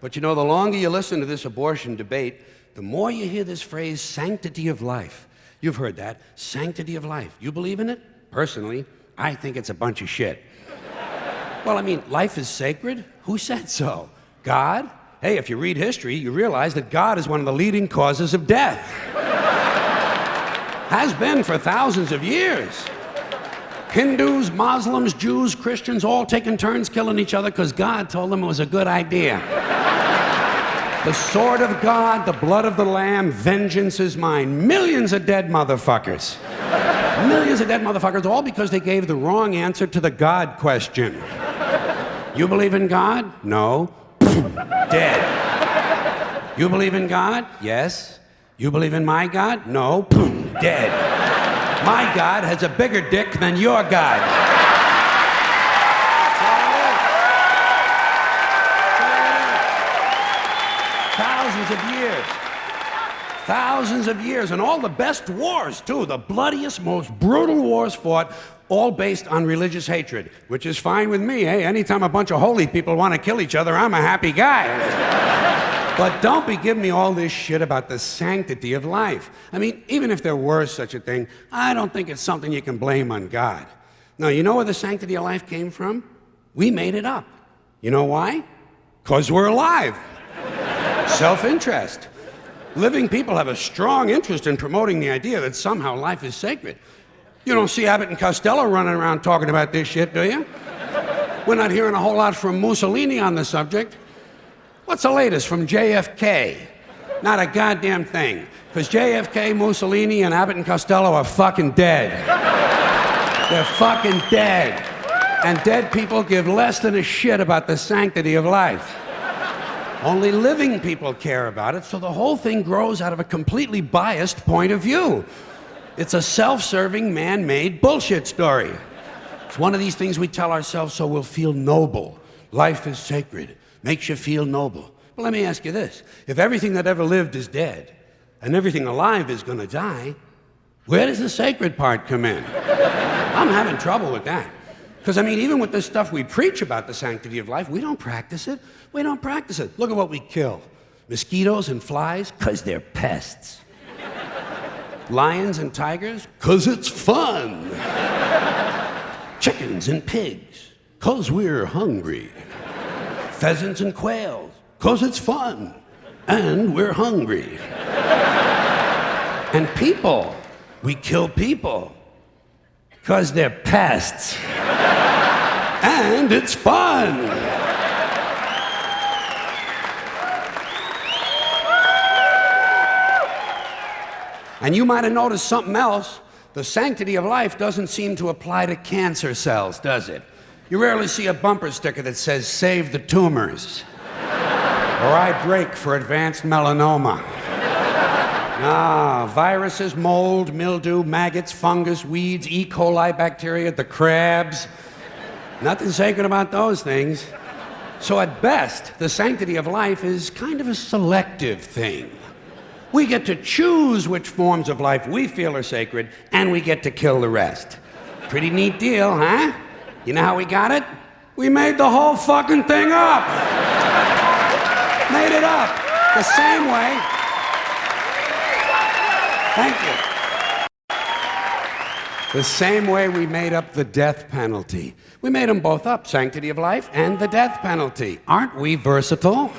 But you know, the longer you listen to this abortion debate, the more you hear this phrase, sanctity of life. You've heard that, sanctity of life. You believe in it? Personally, I think it's a bunch of shit. Well, I mean, life is sacred? Who said so? God? Hey, if you read history, you realize that God is one of the leading causes of death. Has been for thousands of years. Hindus, Muslims, Jews, Christians, all taking turns killing each other because God told them it was a good idea. The sword of God, the blood of the Lamb, vengeance is mine. Millions of dead motherfuckers. Millions of dead motherfuckers, all because they gave the wrong answer to the God question. You believe in God? No. Dead. You believe in God? Yes. You believe in my God? No. Dead. My God has a bigger dick than your God. Thousands of years, and all the best wars, too, the bloodiest, most brutal wars fought, all based on religious hatred, which is fine with me. Hey, anytime a bunch of holy people want to kill each other, I'm a happy guy. But don't be giving me all this shit about the sanctity of life. I mean, even if there were such a thing, I don't think it's something you can blame on God. Now, you know where the sanctity of life came from? We made it up. You know why? Because we're alive. Self-interest. Living people have a strong interest in promoting the idea that somehow life is sacred. You don't see Abbott and Costello running around talking about this shit, do you? We're not hearing a whole lot from Mussolini on the subject. What's the latest from JFK? Not a goddamn thing. Because JFK, Mussolini, and Abbott and Costello are fucking dead. They're fucking dead. And dead people give less than a shit about the sanctity of life. Only living people care about it, so the whole thing grows out of a completely biased point of view. It's a self-serving, man-made bullshit story. It's one of these things we tell ourselves so we'll feel noble. Life is sacred. Makes you feel noble. Well, let me ask you this. If everything that ever lived is dead, and everything alive is gonna die, where does the sacred part come in? I'm having trouble with that. Because, I mean, even with this stuff we preach about the sanctity of life, we don't practice it. We don't practice it. Look at what we kill. Mosquitoes and flies, because they're pests. Lions and tigers, because it's fun. Chickens and pigs, because we're hungry. Pheasants and quails, because it's fun. And we're hungry. And people, we kill people, because they're pests. And it's fun. And you might have noticed something else. The sanctity of life doesn't seem to apply to cancer cells, does it? You rarely see a bumper sticker that says, "Save the tumors." Or "I break for advanced melanoma." Viruses, mold, mildew, maggots, fungus, weeds, E. coli bacteria, the crabs. Nothing sacred about those things. So at best, the sanctity of life is kind of a selective thing. We get to choose which forms of life we feel are sacred, and we get to kill the rest. Pretty neat deal, huh? You know how we got it? We made the whole fucking thing up. Made it up. The same way. Thank you. The same way we made up the death penalty. We made them both up, sanctity of life and the death penalty. Aren't we versatile?